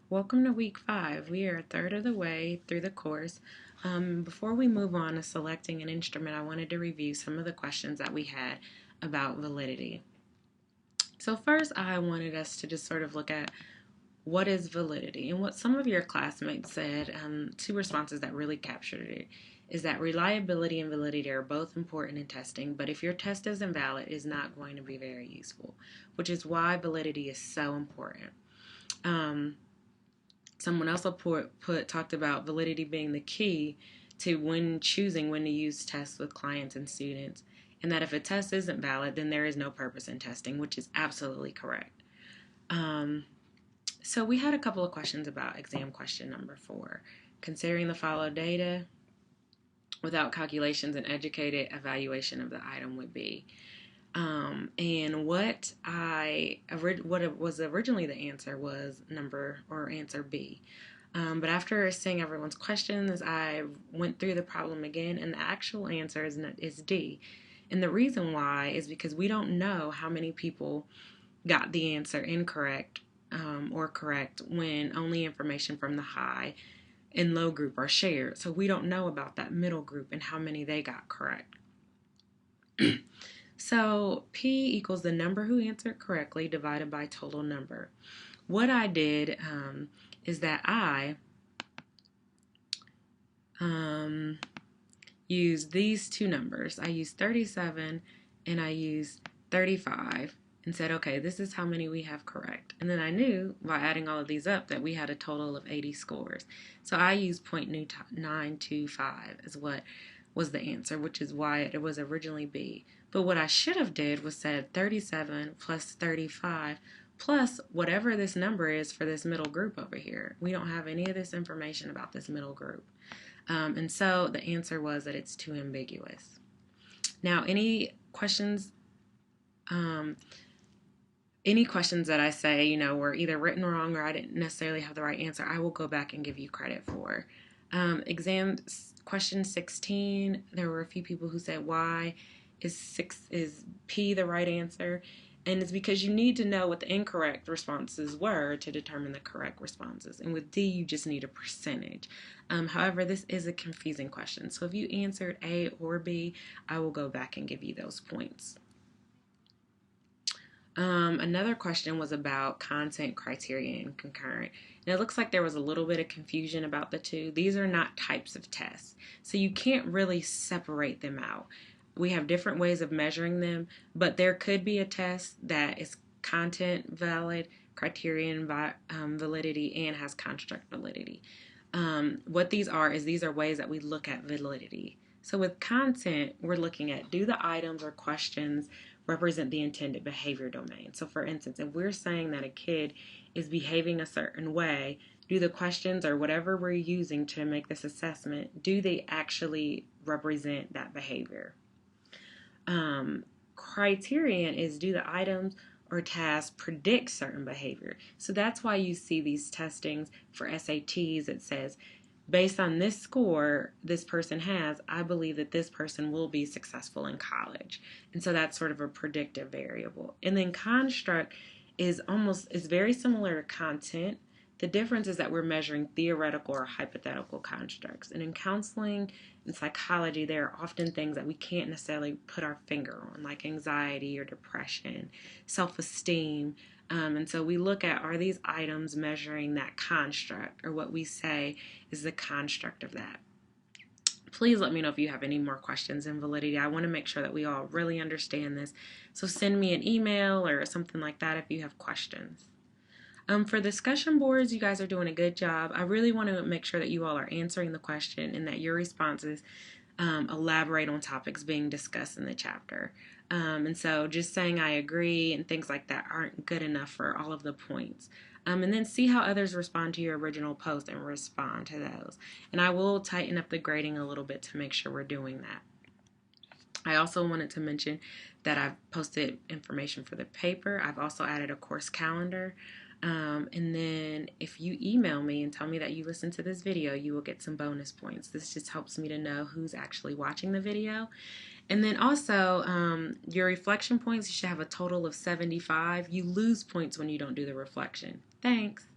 Welcome to week 5. We are a third of the way through the course. Before we move on to selecting an instrument, I wanted to review some of the questions that we had about validity. So first, I wanted us to just sort of look at what is validity, and what some of your classmates said, two responses that really captured it, is that reliability and validity are both important in testing, but if your test is invalid, it is not going to be very useful, which is why validity is so important. Someone else talked about validity being the key to when choosing when to use tests with clients and students, and that if a test isn't valid, then there is no purpose in testing, which is absolutely correct. So we had a couple of questions about exam question number 4. Considering the following data without calculations, an educated evaluation of the item would be. And what it was originally the answer was answer B. But after seeing everyone's questions, I went through the problem again, and the actual answer is D. And the reason why is because we don't know how many people got the answer incorrect or correct when only information from the high and low group are shared. So we don't know about that middle group and how many they got correct. So P equals the number who answered correctly divided by total number. What I did is that I used these two numbers. I used 37 and I used 35 and said, okay, this is how many we have correct. And then I knew by adding all of these up that we had a total of 80 scores. So I used 0.925 as what was the answer, which is why it was originally B. But what I should have did was said 37 plus 35 plus whatever this number is for this middle group over here. We don't have any of this information about this middle group. And so the answer was that it's too ambiguous. Now, any questions that I say, were either written wrong or I didn't necessarily have the right answer, I will go back and give you credit for. Exam question 16, there were a few people who said, why is P the right answer? And it's because you need to know what the incorrect responses were to determine the correct responses. And with D, you just need a percentage. However, this is a confusing question. So if you answered A or B, I will go back and give you those points. Another question was about content, criteria, and concurrent. And it looks like there was a little bit of confusion about the two. These are not types of tests, so you can't really separate them out. We have different ways of measuring them, but there could be a test that is content valid, criterion validity, and has construct validity. What these are ways that we look at validity. So with content, we're looking at, do the items or questions represent the intended behavior domain? So for instance, if we're saying that a kid is behaving a certain way, do the questions or whatever we're using to make this assessment, do they actually represent that behavior? Criterion is, do the items or tasks predict certain behavior? So that's why you see these testings for SATs. It says, based on this score this person has, I believe that this person will be successful in college. And so that's sort of a predictive variable. And then construct is very similar to content. The difference is that we're measuring theoretical or hypothetical constructs. And in counseling and psychology, there are often things that we can't necessarily put our finger on, like anxiety or depression, self-esteem. And so we look at, are these items measuring that construct, or what we say is the construct of that? Please let me know if you have any more questions in validity. I want to make sure that we all really understand this. So send me an email or something like that if you have questions. For discussion boards, you guys are doing a good job. I really want to make sure that you all are answering the question and that your responses elaborate on topics being discussed in the chapter. And so just saying I agree and things like that aren't good enough for all of the points. And then see how others respond to your original post and respond to those. And I will tighten up the grading a little bit to make sure we're doing that. I also wanted to mention that I've posted information for the paper. I've also added a course calendar. And then if you email me and tell me that you listened to this video, you will get some bonus points. This just helps me to know who's actually watching the video. And then also, your reflection points, you should have a total of 75. You lose points when you don't do the reflection. Thanks.